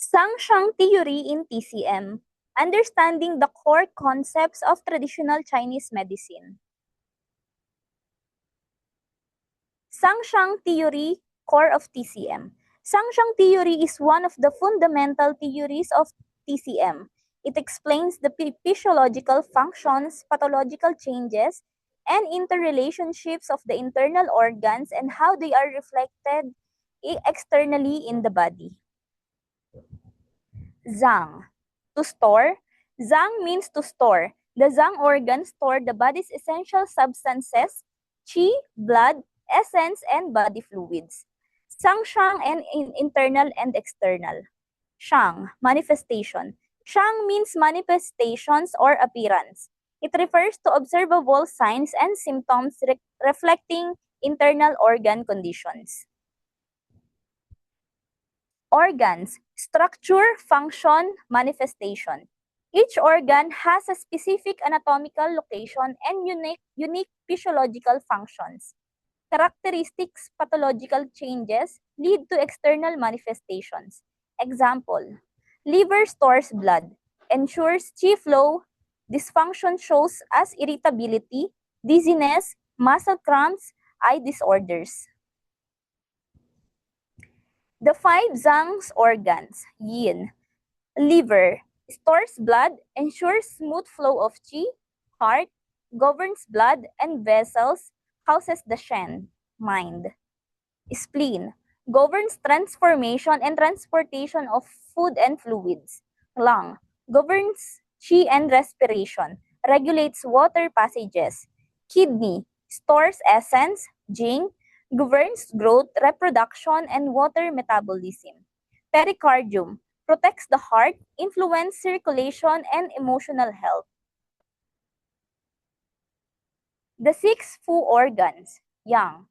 Sangshang Theory in TCM, Understanding the Core Concepts of Traditional Chinese Medicine. Sangshang Theory, Core of TCM. Sangshang Theory is one of the fundamental theories of TCM. It explains the physiological functions, pathological changes, and interrelationships of the internal organs and how they are reflected externally in the body. Zang. To store. Zang means to store. The Zang organs store the body's essential substances, qi, blood, essence, and body fluids. Shang and internal and external. Shang, manifestation. Shang means manifestations or appearance. It refers to observable signs and symptoms reflecting internal organ conditions. Organs, structure, function, manifestation. Each organ has a specific anatomical location and unique physiological functions. Characteristics, pathological changes lead to external manifestations. Example, liver stores blood, ensures qi flow, dysfunction shows as irritability, dizziness, muscle cramps, eye disorders. The 5 Zhang's organs, yin. Liver, stores blood, ensures smooth flow of qi. Heart, governs blood and vessels, houses the shen, mind. Spleen, governs transformation and transportation of food and fluids. Lung, governs qi and respiration, regulates water passages. Kidney, stores essence, jing, governs growth, reproduction, and water metabolism. Pericardium, protects the heart, influences circulation, and emotional health. The 6 Fu organs, yang.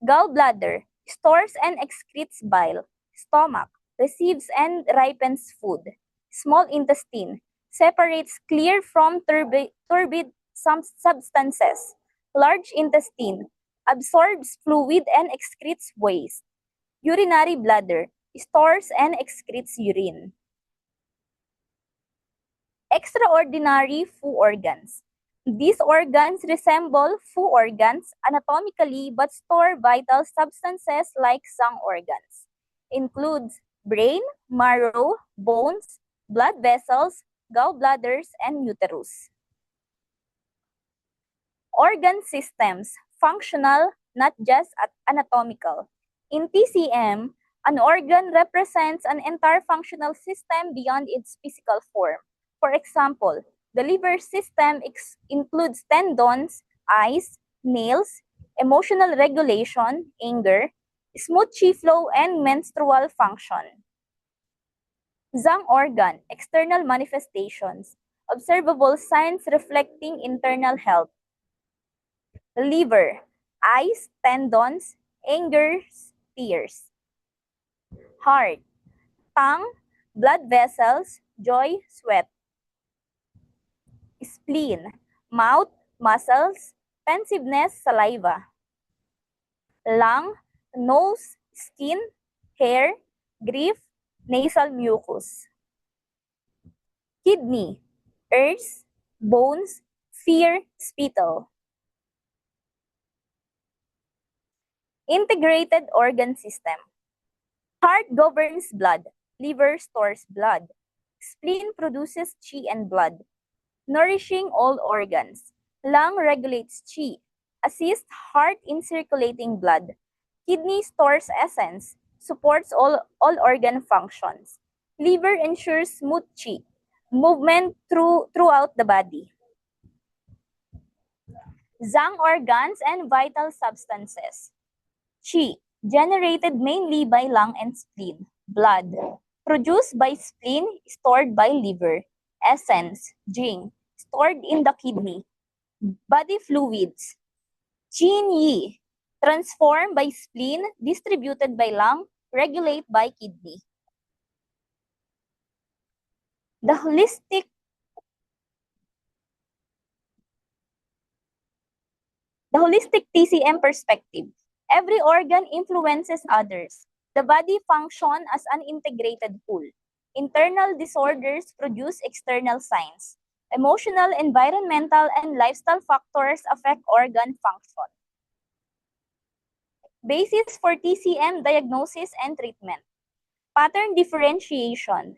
Gallbladder, stores and excretes bile. Stomach, receives and ripens food. Small intestine, separates clear from turbid substances. Large intestine, absorbs fluid and excretes waste. Urinary bladder, stores and excretes urine. Extraordinary Fu organs. These organs resemble Fu organs anatomically but store vital substances like Zhang organs. Includes brain, marrow, bones, blood vessels, gallbladders, and uterus. Organ systems, functional, not just anatomical. In TCM, an organ represents an entire functional system beyond its physical form. For example, the liver system includes tendons, eyes, nails, emotional regulation, anger, smooth qi flow, and menstrual function. Zhang organ, external manifestations, observable signs reflecting internal health. Liver, eyes, tendons, anger, tears. Heart, tongue, blood vessels, joy, sweat. Spleen, mouth, muscles, pensiveness, saliva. Lung, nose, skin, hair, grief, nasal mucus. Kidney, ears, bones, fear, spittle. Integrated organ system. Heart governs blood. Liver stores blood. Spleen produces qi and blood, nourishing all organs. Lung regulates qi, assists heart in circulating blood. Kidney stores essence, supports all organ functions. Liver ensures smooth qi, movement throughout the body. Zhang organs and vital substances. Qi, generated mainly by lung and spleen. Blood, produced by spleen, stored by liver. Essence, jing, stored in the kidney. Body fluids, qin yi, transformed by spleen, distributed by lung, regulate by kidney. The holistic TCM perspective. Every organ influences others. The body functions as an integrated whole. Internal disorders produce external signs. Emotional, environmental, and lifestyle factors affect organ function. Basis for TCM diagnosis and treatment. Pattern differentiation,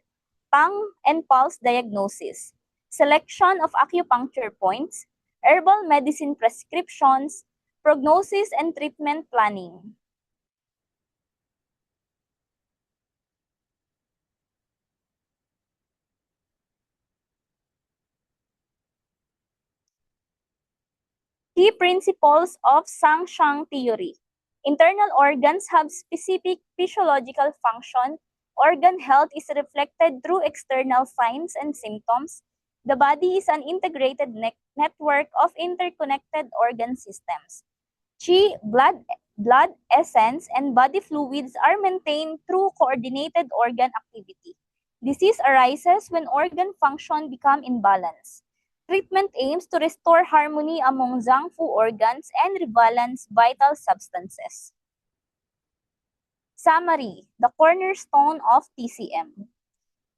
tongue and pulse diagnosis, selection of acupuncture points, herbal medicine prescriptions, prognosis and treatment planning. Key principles of Sang-Shang theory. Internal organs have specific physiological function. Organ health is reflected through external signs and symptoms. The body is an integrated network of interconnected organ systems. Qi, blood, essence, and body fluids are maintained through coordinated organ activity. Disease arises when organ function become imbalanced. Treatment aims to restore harmony among Zhang Fu organs and rebalance vital substances. Summary, the cornerstone of TCM.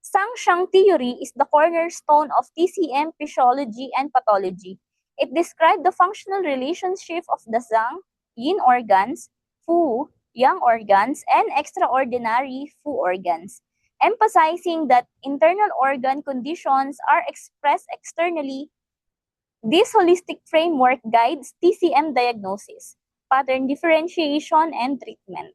Sang-Shang theory is the cornerstone of TCM physiology and pathology. It described the functional relationship of the Zhang, yin organs, Fu, yang organs, and extraordinary Fu organs, emphasizing that internal organ conditions are expressed externally. This holistic framework guides TCM diagnosis, pattern differentiation, and treatment.